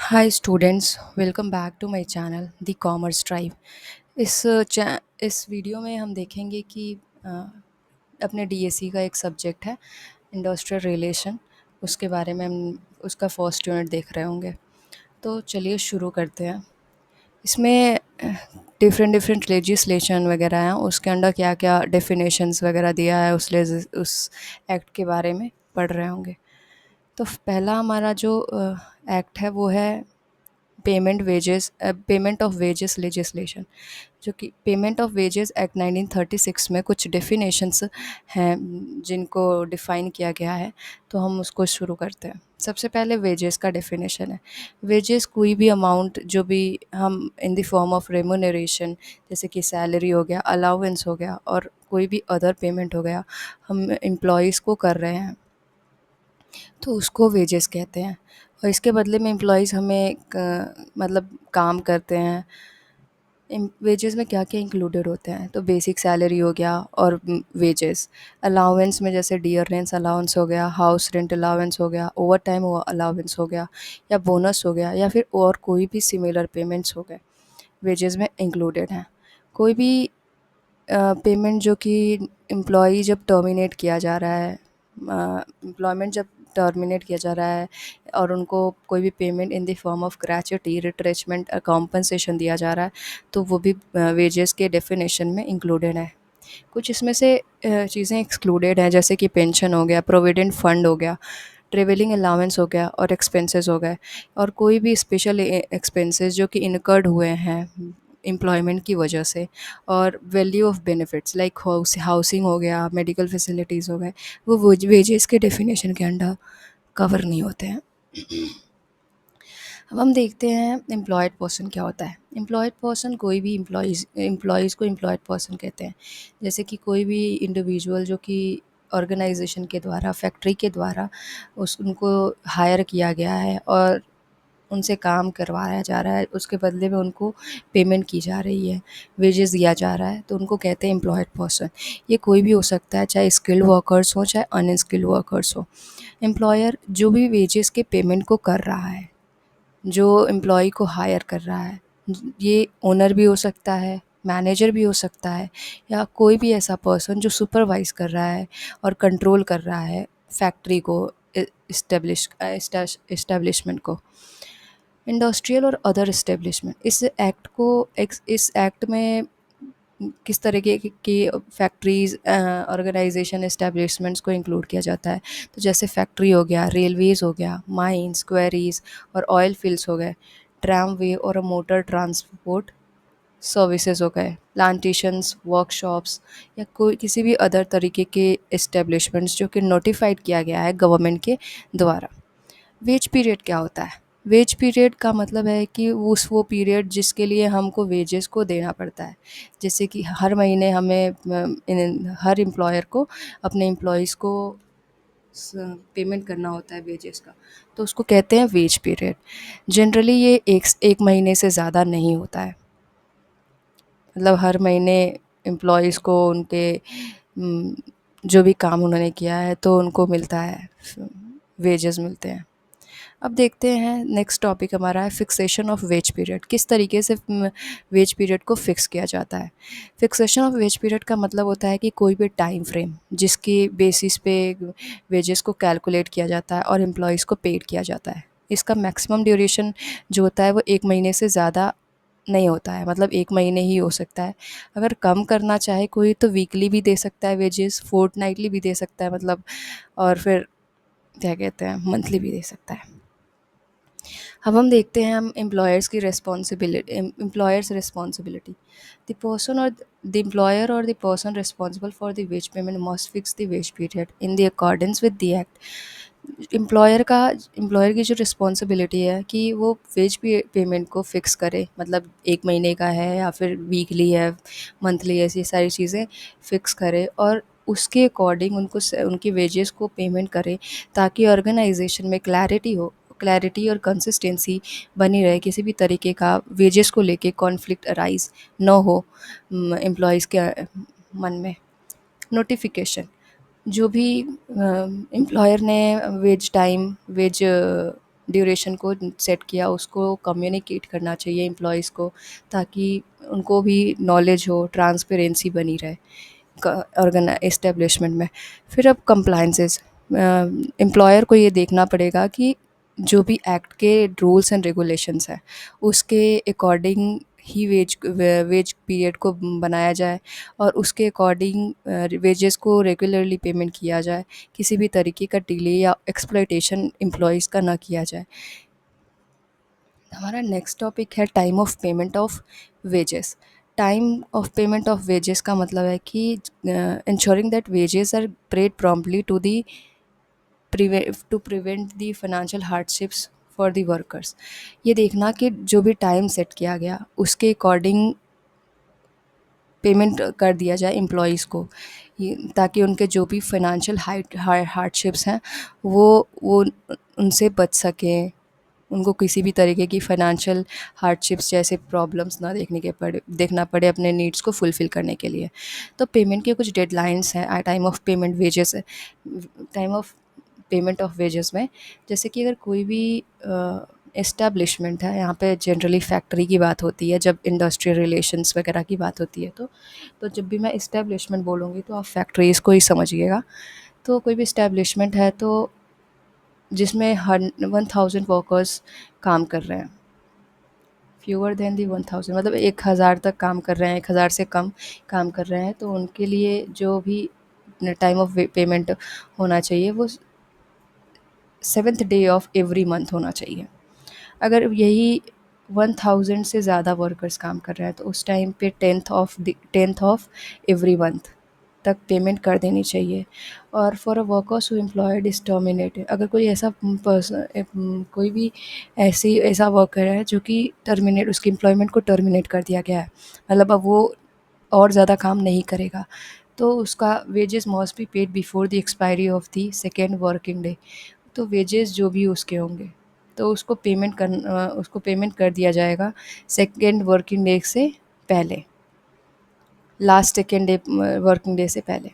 Hi students, welcome back to my channel the commerce drive. इस video में हम देखेंगे कि अ, अपने डीएससी का एक सब्जेक्ट है इंडस्ट्रियल रिलेशन। उसके बारे में हम उसका फर्स्ट यूनिट देख रहे होंगे। तो चलिए शुरू करते हैं। इसमें डिफरेंट डिफरेंट लेजिस्लेशन वगैरह हैं, उसके अंडर क्या क्या डेफिनेशंस वगैरह दिया है उस एक्ट के बारे में पढ़ रहे होंगे। तो पहला हमारा जो एक्ट है वो है पेमेंट ऑफ वेजेस लेजिस्लेशन, जो कि पेमेंट ऑफ वेजेस एक्ट 1936 में कुछ डेफिनेशंस हैं जिनको डिफ़ाइन किया गया है। तो हम उसको शुरू करते हैं। सबसे पहले वेजेस का डेफिनेशन है। वेजेस कोई भी अमाउंट जो भी हम इन द फॉर्म ऑफ रेमुनरेशन, जैसे कि सैलरी हो गया, अलाउंस हो गया और कोई भी अदर पेमेंट हो गया, हम एम्प्लॉयज़ को कर रहे हैं तो उसको वेजेस कहते हैं। और इसके बदले में एम्प्लॉयज़ हमें मतलब काम करते हैं। वेजेस में क्या क्या इंक्लूडेड होते हैं, तो बेसिक सैलरी हो गया और वेजेस। अलाउंस में जैसे डियरनेस अलाउंस हो गया, हाउस रेंट अलाउंस हो गया, ओवर टाइम अलाउंस हो गया, या बोनस हो गया, या फिर और कोई भी सिमिलर पेमेंट्स हो गए, वेजेस में इंक्लूडेड हैं। कोई भी पेमेंट जो कि एम्प्लॉई जब टर्मिनेट किया जा रहा है, एम्प्लॉयमेंट जब टर्मिनेट किया जा रहा है और उनको कोई भी payment in the form of gratuity, retrenchment, compensation दिया जा रहा है, तो वो भी वेजेस के डेफिनेशन में इंक्लूडेड है। कुछ इसमें से चीज़ें एक्सक्लूडेड हैं, जैसे कि पेंशन हो गया, प्रोविडेंट फंड हो गया, ट्रेवलिंग अलाउंस हो गया और एक्सपेंसेस हो गए, और कोई भी स्पेशल एक्सपेंसेस जो कि इनकर्ड हुए हैं एम्प्लॉयमेंट की वजह से, और value of benefits like housing हो गया, मेडिकल फैसिलिटीज़ हो गए, वो वेजेस के डेफिनेशन के अंडर कवर नहीं होते हैं। अब हम देखते हैं एम्प्लॉयड पर्सन क्या होता है। एम्प्लॉयड पर्सन कोई भी एम्प्लॉयज़ को एम्प्लॉयड पर्सन कहते हैं। जैसे कि कोई भी इंडिविजुअल जो कि ऑर्गेनाइजेशन के द्वारा, फैक्ट्री के द्वारा उनको हायर किया गया है और उनसे काम करवाया जा रहा है, उसके बदले में उनको पेमेंट की जा रही है, वेजेस दिया जा रहा है, तो उनको कहते हैं एम्प्लॉयड पर्सन। ये कोई भी हो सकता है, चाहे स्किल्ड वर्कर्स हो चाहे अनस्किल्ड वर्कर्स हो। एम्प्लॉयर जो भी वेजेस के पेमेंट को कर रहा है, जो एम्प्लॉई को हायर कर रहा है, ये ओनर भी हो सकता है, मैनेजर भी हो सकता है, या कोई भी ऐसा पर्सन जो सुपरवाइज कर रहा है और कंट्रोल कर रहा है फैक्ट्री को, इस्टेब्लिशमेंट को। इंडस्ट्रियल और अदर इस्टेब्लिशमेंट, इस एक्ट में किस तरीके की फैक्ट्रीज़, ऑर्गेनाइजेशन, एस्टेब्लिशमेंट्स को इंक्लूड किया जाता है। तो जैसे फैक्ट्री हो गया, रेलवेज़ हो गया, माइंस, क्वेरीज और ऑयल फील्ड्स हो गए, ट्रामवे और मोटर ट्रांसपोर्ट सर्विसेज हो गए, प्लांटेशंस, वर्कशॉप्स, या कोई किसी भी अदर तरीके के एस्टेब्लिशमेंट्स जो कि नोटिफाइड किया गया है गवर्नमेंट के द्वारा। वेज पीरियड क्या होता है? वेज पीरियड का मतलब है कि वो पीरियड जिसके लिए हमको वेजेस को देना पड़ता है। जैसे कि हर महीने हमें हर एम्प्लॉयर को अपने एम्प्लॉयज़ को पेमेंट करना होता है वेजेस का, तो उसको कहते हैं वेज पीरियड। जनरली ये एक महीने से ज़्यादा नहीं होता है। मतलब हर महीने एम्प्लॉयज़ को उनके उम, जो भी काम उन्होंने किया है तो उनको मिलता है, वेजेस मिलते हैं। अब देखते हैं नेक्स्ट टॉपिक हमारा है फिक्सेशन ऑफ वेज पीरियड। किस तरीके से वेज पीरियड को फिक्स किया जाता है। फिक्सेशन ऑफ वेज पीरियड का मतलब होता है कि कोई भी टाइम फ्रेम जिसकी बेसिस पे वेजेस को कैलकुलेट किया जाता है और एम्प्लॉयज़ को पेड किया जाता है। इसका मैक्सिमम ड्यूरेशन जो होता है वो 1 महीने से ज़्यादा नहीं होता है, मतलब 1 महीने ही हो सकता है। अगर कम करना चाहे कोई तो वीकली भी दे सकता है वेजेस, फोर्टनाइटली भी दे सकता है, मतलब और फिर क्या कहते हैं, मंथली भी दे सकता है। अब हम देखते हैं हम एम्प्लॉयर्स रिस्पॉन्सिबिलिटी। द पर्सन और द एम्प्लॉयर और the person responsible for the ways payment must fix the ways period in the accordance with the act. Employer की जो रिस्पॉन्सिबिलिटी है कि वो वेज पेमेंट को फिक्स करे, मतलब 1 महीने का है या फिर वीकली है, मंथली, ऐसी सारी चीज़ें फिक्स करे और उसके अकॉर्डिंग उनकी वेजेस को पेमेंट करे, ताकि ऑर्गेनाइजेशन में क्लैरिटी और कंसिस्टेंसी बनी रहे, किसी भी तरीके का वेजेस को लेके कॉन्फ्लिक्ट अराइज न हो एम्प्लॉयज़ के मन में। नोटिफिकेशन, जो भी एम्प्लॉयर ने वेज टाइम, वेज ड्यूरेशन को सेट किया उसको कम्युनिकेट करना चाहिए एम्प्लॉयज़ को, ताकि उनको भी नॉलेज हो, ट्रांसपेरेंसी बनी रहे ऑर्गन एस्टेब्लिशमेंट में। फिर अब कंप्लाइंसेस, एम्प्लॉयर को ये देखना पड़ेगा कि जो भी एक्ट के रूल्स एंड रेगुलेशंस हैं उसके अकॉर्डिंग ही वेज पीरियड को बनाया जाए, और उसके अकॉर्डिंग वेजेस को रेगुलरली पेमेंट किया जाए, किसी भी तरीके का डिले या एक्सप्लॉयटेशन एम्प्लॉयज़ का ना किया जाए। हमारा नेक्स्ट टॉपिक है time of payment of wages. Time of payment of wages का मतलब है कि insuring that wages are paid promptly to prevent the financial hardships for the workers. ये देखना कि जो भी टाइम सेट किया गया उसके अकॉर्डिंग पेमेंट कर दिया जाए एम्प्लॉयज़ को, ताकि उनके जो भी फाइनेंशियल हार्डशिप्स हैं वो उनसे बच सकें, उनको किसी भी तरीके की फाइनेंशियल हार्डशिप्स जैसे प्रॉब्लम्स ना देखना पड़े अपने नीड्स को फुलफ़िल करने के लिए। तो पेमेंट के कुछ डेडलाइंस हैं time of payment wages, time of payment of wages में। जैसे कि अगर कोई भी एस्टैब्लिशमेंट है, यहाँ पे जनरली फैक्ट्री की बात होती है जब इंडस्ट्रियल रिलेशंस वगैरह की बात होती है, तो जब भी मैं एस्टैब्लिशमेंट बोलूँगी तो आप फैक्ट्रीज़ को ही समझिएगा। तो कोई भी एस्टैब्लिशमेंट है तो जिसमें 1000 वर्कर्स काम कर रहे हैं, फ्यूअर देन दी 1000 मतलब 1000 तक काम कर रहे हैं, 1000 से कम काम कर रहे हैं, तो उनके लिए जो भी टाइम ऑफ पेमेंट होना चाहिए वो 7th day of every month होना चाहिए। अगर यही 1000 से ज़्यादा वर्कर्स काम कर रहे हैं तो उस टाइम पे 10th ऑफ एवरी मंथ तक पेमेंट कर देनी चाहिए। और for a workers who employed is terminated, अगर कोई ऐसा पर्सन, कोई भी ऐसा वर्कर है जो कि टर्मिनेट उसकी एम्प्लॉयमेंट को टर्मिनेट कर दिया गया है, मतलब अब वो और ज़्यादा काम नहीं करेगा, तो उसका wages must be paid before the expiry of the second working day. तो वेजेस जो भी उसके होंगे तो उसको पेमेंट कर दिया जाएगा सेकेंड वर्किंग डे से पहले, last second day working day से पहले।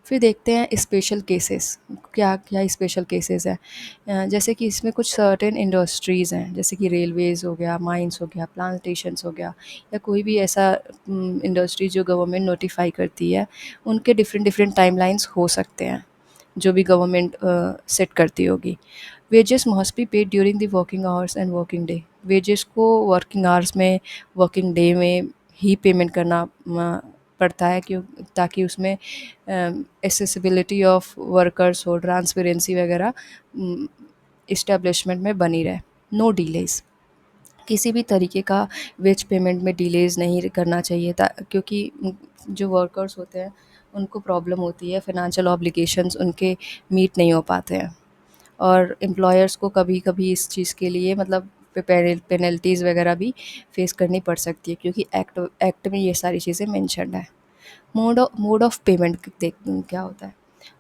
फिर देखते हैं स्पेशल केसेस, क्या क्या स्पेशल केसेस हैं। जैसे कि इसमें कुछ सर्टेन इंडस्ट्रीज़ हैं, जैसे कि रेलवेज़ हो गया, माइंस हो गया, प्लांटेशंस हो गया, या कोई भी ऐसा इंडस्ट्री जो गवर्नमेंट नोटिफाई करती है, उनके डिफरेंट डिफरेंट टाइमलाइंस हो सकते हैं जो भी गवर्नमेंट सेट करती होगी। Wages must be paid during the working hours and working day, wages को वर्किंग आवर्स में, वर्किंग डे में ही पेमेंट करना पड़ता है, क्यों, ताकि उसमें एसेसिबिलिटी ऑफ वर्कर्स हो, ट्रांसपेरेंसी वगैरह इस्टेब्लिशमेंट में बनी रहे। नो डिलेज़, किसी भी तरीके का वेज पेमेंट में डिलेज़ नहीं करना चाहिए था, क्योंकि जो वर्कर्स होते हैं उनको प्रॉब्लम होती है, फाइनेंशियल ऑब्लिगेशंस उनके मीट नहीं हो पाते हैं, और एम्प्लॉयर्स को कभी कभी इस चीज़ के लिए मतलब पेनल्टीज़ वगैरह भी फेस करनी पड़ सकती है, क्योंकि एक्ट में ये सारी चीज़ें मेंशन्ड है। मोड ऑफ पेमेंट देख क्या होता है।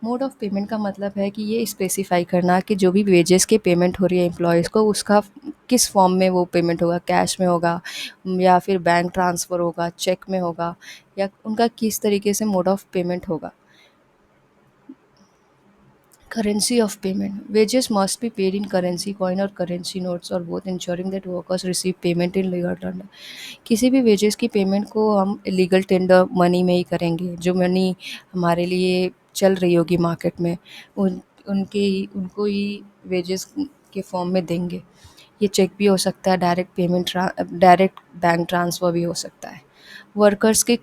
मोड ऑफ पेमेंट का मतलब है कि ये स्पेसिफाई करना कि जो भी वेजेस के पेमेंट हो रही है एम्प्लॉयज़ को, उसका किस फॉर्म में वो पेमेंट होगा, कैश में होगा या फिर बैंक ट्रांसफ़र होगा, चेक में होगा, या उनका किस तरीके से मोड ऑफ पेमेंट होगा। Currency of payment. Wages must be paid in currency coin or currency notes or both, ensuring that workers receive payment in legal tender. किसी भी वेजेस की पेमेंट को हम लीगल टेंडर मनी में ही करेंगे, जो money हमारे लिए चल रही होगी मार्केट में, उनको ही वेजेस के फॉर्म में देंगे। ये चेक भी हो सकता है, डायरेक्ट बैंक ट्रांसफ़र भी हो सकता है। वर्कर्स की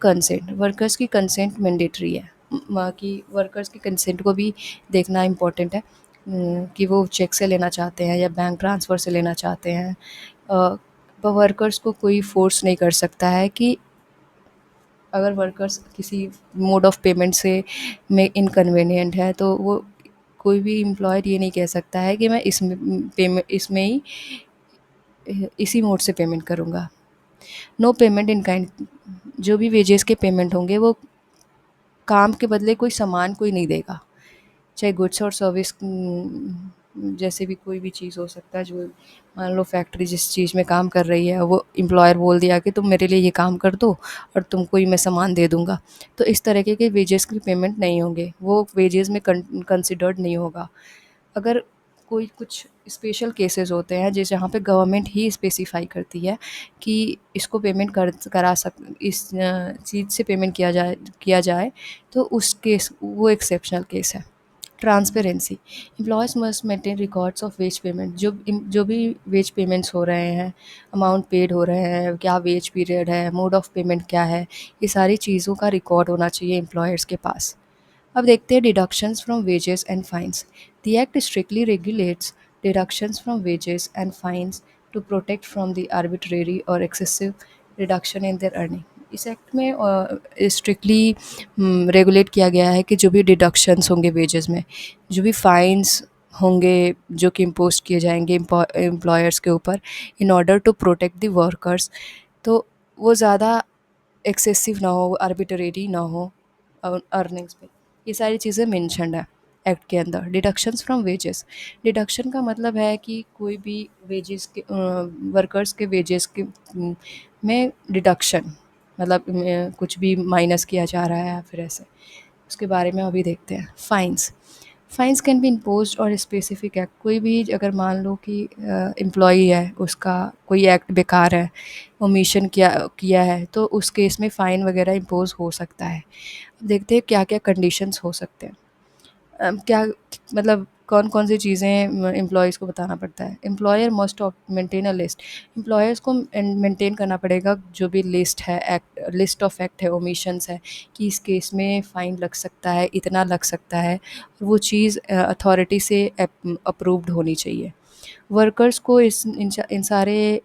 कंसेंट मैंडेटरी है, कि वर्कर्स की कंसेंट को भी देखना इम्पोर्टेंट है, कि वो चेक से लेना चाहते हैं या बैंक ट्रांसफ़र से लेना चाहते हैं। वर्कर्स को कोई फोर्स नहीं कर सकता है कि अगर वर्कर्स किसी मोड ऑफ पेमेंट से में इनकन्वीनियंट है, तो वो कोई भी एम्प्लॉयर ये नहीं कह सकता है कि मैं इसमें ही इसी मोड से पेमेंट करूँगा। नो पेमेंट इन काइंड, जो भी वेजेस के पेमेंट होंगे वो काम के बदले कोई सामान कोई नहीं देगा, चाहे गुड्स और सर्विस जैसे भी कोई भी चीज़ हो सकता है। जो मान लो फैक्ट्री जिस चीज़ में काम कर रही है, वो एम्प्लॉयर बोल दिया कि तुम मेरे लिए ये काम कर दो और तुमको ही मैं सामान दे दूँगा, तो इस तरीके के वेजेस की पेमेंट नहीं होंगे, वो वेजेस में कंसिडर्ड नहीं होगा। अगर कोई कुछ स्पेशल केसेस होते हैं जिस जहाँ पे गवर्नमेंट ही स्पेसिफाई करती है कि इसको पेमेंट करा सक इस चीज़ से पेमेंट किया जाए, तो उस केस वो एक्सेप्शनल केस है। Transparency, employees must maintain records of ways payment, जो भी वेज पेमेंट्स हो रहे हैं, अमाउंट पेड हो रहे हैं, क्या वेज पीरियड है, मोड ऑफ पेमेंट क्या है, ये सारी चीज़ों का रिकॉर्ड होना चाहिए एम्प्लॉयर्स के पास। अब देखते हैं deductions from wages and fines. The act strictly regulates deductions from wages and fines to protect from the arbitrary और excessive reduction in their earning. इस एक्ट में स्ट्रिक्टली रेगुलेट किया गया है कि जो भी डिडक्शंस होंगे वेजेस में, जो भी फाइन्स होंगे जो कि इम्पोज किए जाएंगे एम्प्लॉयर्स के ऊपर in order to protect the workers, तो वो ज़्यादा एक्सेसिव ना हो, आर्बिट्रेरी ना हो अर्निंग्स पे। ये सारी चीज़ें मेंशन्ड है एक्ट के अंदर। डिडक्शंस फ्रॉम वेजेस, डिडक्शन का मतलब है कि कोई भी वेजेस के वर्कर्स के वेजेस के में डिडक्शन, मतलब कुछ भी माइनस किया जा रहा है या फिर ऐसे, उसके बारे में अभी देखते हैं। Fines, fines can be imposed और स्पेसिफिक एक्ट, कोई भी अगर मान लो कि एम्प्लॉई है, उसका कोई एक्ट बेकार है, ओमिशन किया किया है, तो उस केस में फ़ाइन वगैरह इम्पोज हो सकता है। अब देखते हैं क्या क्या कंडीशंस हो सकते हैं। क्या मतलब कौन कौन सी चीज़ें एम्प्लॉयज़ को बताना पड़ता है। Employer must maintain a list, employers को मेंटेन करना पड़ेगा जो भी लिस्ट है, एक्ट लिस्ट ऑफ एक्ट है, ओमिशंस है, कि इस केस में फ़ाइन लग सकता है, इतना लग सकता है, वो चीज़ अथॉरिटी से अप्रूव्ड होनी चाहिए। वर्कर्स को इन सारे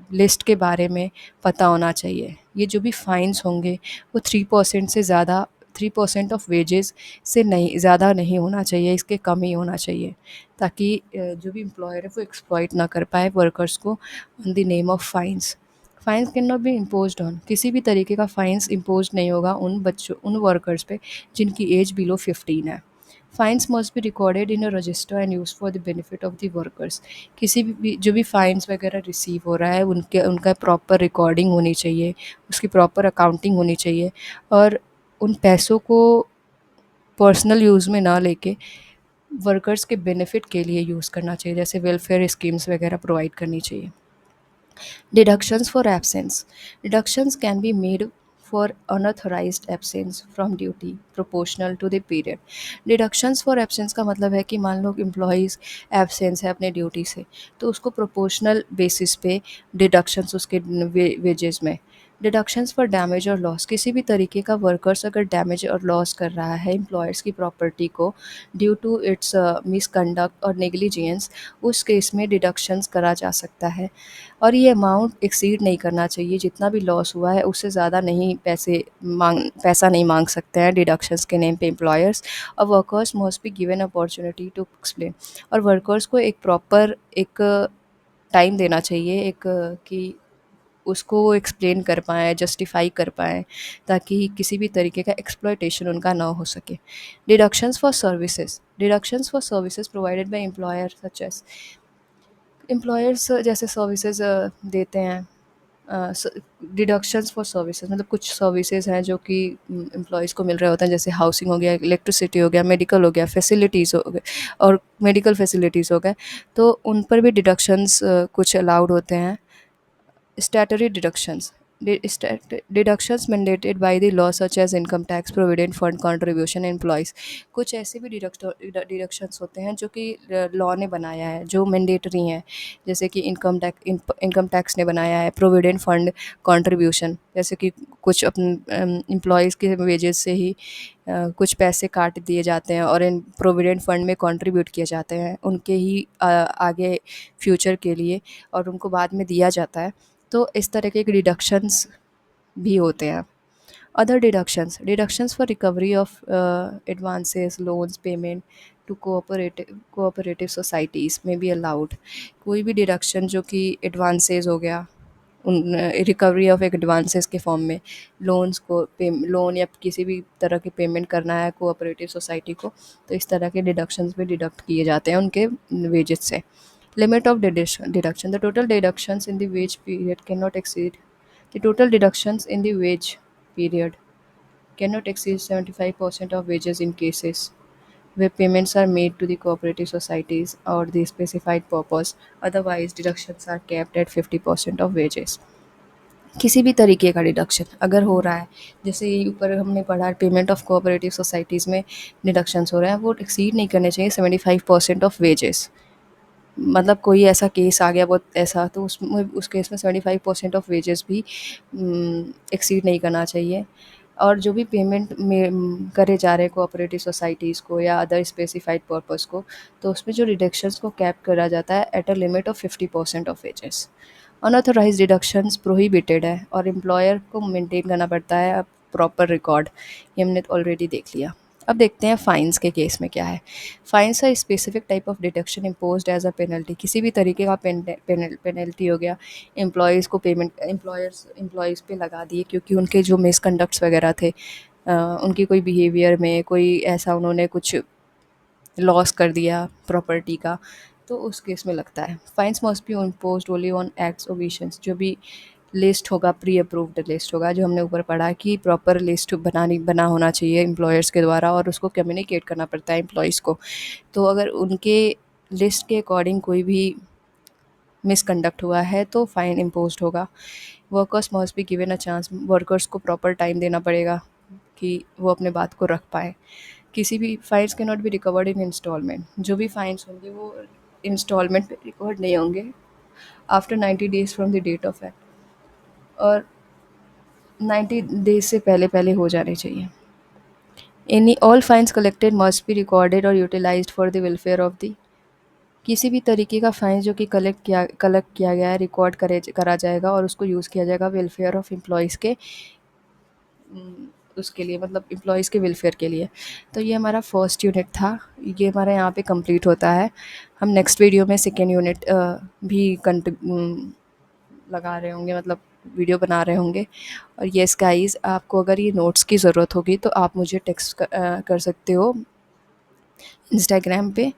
लिस्ट के बारे में पता होना चाहिए। ये जो भी फ़ाइन्स होंगे वो 3% से ज़्यादा, 3% ऑफ वेजेस से नहीं ज़्यादा नहीं होना चाहिए, इसके कम ही होना चाहिए, ताकि जो भी एम्प्लॉयर है वो एक्सप्लॉइट ना कर पाए वर्कर्स को on the name of fines. Fines can not be imposed on, किसी भी तरीके का फाइन्स इम्पोज नहीं होगा उन वर्कर्स पे जिनकी एज बिलो 15 है। Fines must be recorded in a register and use for the benefit of the workers, किसी भी जो भी फाइन्स वगैरह रिसीव हो रहा है उनका प्रॉपर रिकॉर्डिंग होनी चाहिए, उसकी प्रॉपर अकाउंटिंग होनी चाहिए, और उन पैसों को पर्सनल यूज़ में ना लेके वर्कर्स के बेनिफिट के लिए यूज़ करना चाहिए, जैसे वेलफेयर स्कीम्स वगैरह प्रोवाइड करनी चाहिए। Deductions for absence. Deductions can be made for unauthorized absence from duty proportional to the period. Deductions for absence का मतलब है कि मान लो एम्प्लॉइज़ एब्सेंस है अपने ड्यूटी से, तो उसको प्रोपोर्शनल बेसिस पे डिडक्शंस उसके वेजेस में। डिडक्शंस फॉर डैमेज और लॉस, किसी भी तरीके का वर्कर्स अगर डैमेज और लॉस कर रहा है एम्प्लॉयर्स की प्रॉपर्टी को ड्यू टू इट्स मिसकंडक्ट और नेग्लिजेंस, उस केस में डिडक्शंस करा जा सकता है, और ये अमाउंट एक्सीड नहीं करना चाहिए, जितना भी लॉस हुआ है उससे ज़्यादा नहीं पैसा नहीं मांग सकते हैं डिडक्शंस के नेम पे एम्प्लॉयर्स। और workers must be given opportunity to explain, और वर्कर्स को एक प्रॉपर एक टाइम देना चाहिए, एक कि उसको वो एक्सप्लेन कर पाएँ, जस्टिफ़ाई कर पाएँ, ताकि किसी भी तरीके का एक्सप्लॉयटेशन उनका ना हो सके। Deductions for services provided by employer such as, employers जैसे सर्विसेज देते हैं, डिडक्शंस फॉर सर्विसेज मतलब कुछ सर्विसेज हैं जो कि एम्प्लॉयज़ को मिल रहे होते हैं, जैसे हाउसिंग हो गया, इलेक्ट्रिसिटी हो गया, मेडिकल हो गया, फैसिलिटीज़ हो गए, और मेडिकल फैसिलिटीज़ हो गए, तो उन पर भी डिडक्शंस कुछ अलाउड होते हैं। Statutory deductions. Deductions mandated by the law such as income tax, provident fund contribution employees. कुछ ऐसे भी डिडक्शंस होते हैं जो कि लॉ ने बनाया है, जो मैंडेटरी हैं, जैसे कि इनकम टैक्स ने बनाया है, प्रोविडेंट फंड कंट्रीब्यूशन, जैसे कि कुछ अपने एम्प्लॉयज़ के वेजेस से ही कुछ पैसे काट दिए जाते हैं और इन प्रोविडेंट फंड में कंट्रीब्यूट किए जाते हैं उनके ही आगे फ्यूचर के लिए, और उनको बाद में दिया जाता है। तो इस तरह के डिडक्शंस भी होते हैं। Other deductions for recovery of advances, loans, payment to cooperative societies may be allowed, कोई भी डिडक्शन जो कि एडवांसेस हो गया, उन रिकवरी ऑफ एडवांसेस के फॉर्म में, लोन्स को लोन या किसी भी तरह की पेमेंट करना है कोऑपरेटिव सोसाइटी को, तो इस तरह के डिडक्शंस भी डिडक्ट किए जाते हैं उनके वेजेस से। Limit of deduction. The total deductions in the wage period cannot exceed. The total deductions in the wage period cannot exceed 75% of wages in cases where payments are made to the cooperative societies or the specified purpose. Otherwise, deductions are capped at 50% of wages. किसी भी तरीके का deduction अगर हो रहा है, जैसे ये ऊपर हमने पढ़ा पेमेंट ऑफ कोऑपरेटिव सोसाइटीज़ में डिडक्शंस हो रहे हैं, वो एक्सीड नहीं करने चाहिए 75% ऑफ वेजेस। मतलब कोई ऐसा केस आ गया बहुत ऐसा, तो उसमें उस केस में 75% ऑफ वेजेस भी एक्सीड नहीं करना चाहिए। और जो भी पेमेंट में करे जा रहे हैं कोऑपरेटिव सोसाइटीज़ को या अदर स्पेसिफाइड पर्पस को, तो उसमें जो डिडक्शंस को कैप करा जाता है at a limit of 50% of wages. Unauthorised deductions prohibited है और एम्प्लॉयर को मेंटेन करना पड़ता है प्रॉपर रिकॉर्ड। ये हमने ऑलरेडी देख लिया। अब देखते हैं फाइन्स के केस में क्या है। फाइन्स है specific type of deduction imposed as a penalty. किसी भी तरीके का पेनल्टी हो गया, एम्प्लॉयज़ को पेमेंट एम्प्लॉयज़ पे लगा दिए क्योंकि उनके जो मिसकंडक्ट्स वगैरह थे, उनकी कोई बिहेवियर में कोई ऐसा उन्होंने कुछ लॉस कर दिया प्रॉपर्टी का, तो उस केस में लगता है। Fines must be imposed only on acts omissions. जो भी लिस्ट होगा, प्री अप्रूव्ड लिस्ट होगा, जो हमने ऊपर पढ़ा कि प्रॉपर लिस्ट बना होना चाहिए एम्प्लॉयर्स के द्वारा और उसको कम्युनिकेट करना पड़ता है एम्प्लॉयज़ को। तो अगर उनके लिस्ट के अकॉर्डिंग कोई भी मिसकंडक्ट हुआ है तो फ़ाइन इम्पोज्ड होगा। Workers must be given a chance. Workers को प्रॉपर टाइम देना पड़ेगा कि वो अपने बात को रख पाएँ। किसी भी fines can not be recovered in instalment. जो भी फाइन्स होंगे वो इंस्टॉलमेंट पे रिकवर्ड नहीं होंगे after 90 days from the date of act, और 90 डेज से पहले पहले हो जाने चाहिए। Any all fines collected must be recorded और utilized for the welfare of the. किसी भी तरीके का फ़ाइन जो कि कलेक्ट किया गया है रिकॉर्ड करा जाएगा और उसको यूज़ किया जाएगा वेलफेयर ऑफ एम्प्लॉयज़ के उसके लिए, मतलब एम्प्लॉयज़ के वेलफेयर के लिए। तो ये हमारा फर्स्ट यूनिट था, ये हमारा यहाँ पे कंप्लीट होता है। हम नेक्स्ट वीडियो में सेकेंड यूनिट भी लगा रहे होंगे, मतलब वीडियो बना रहे होंगे। और येस गाइस, आपको अगर ये नोट्स की ज़रूरत होगी तो आप मुझे टेक्स्ट कर सकते हो इंस्टाग्राम पे।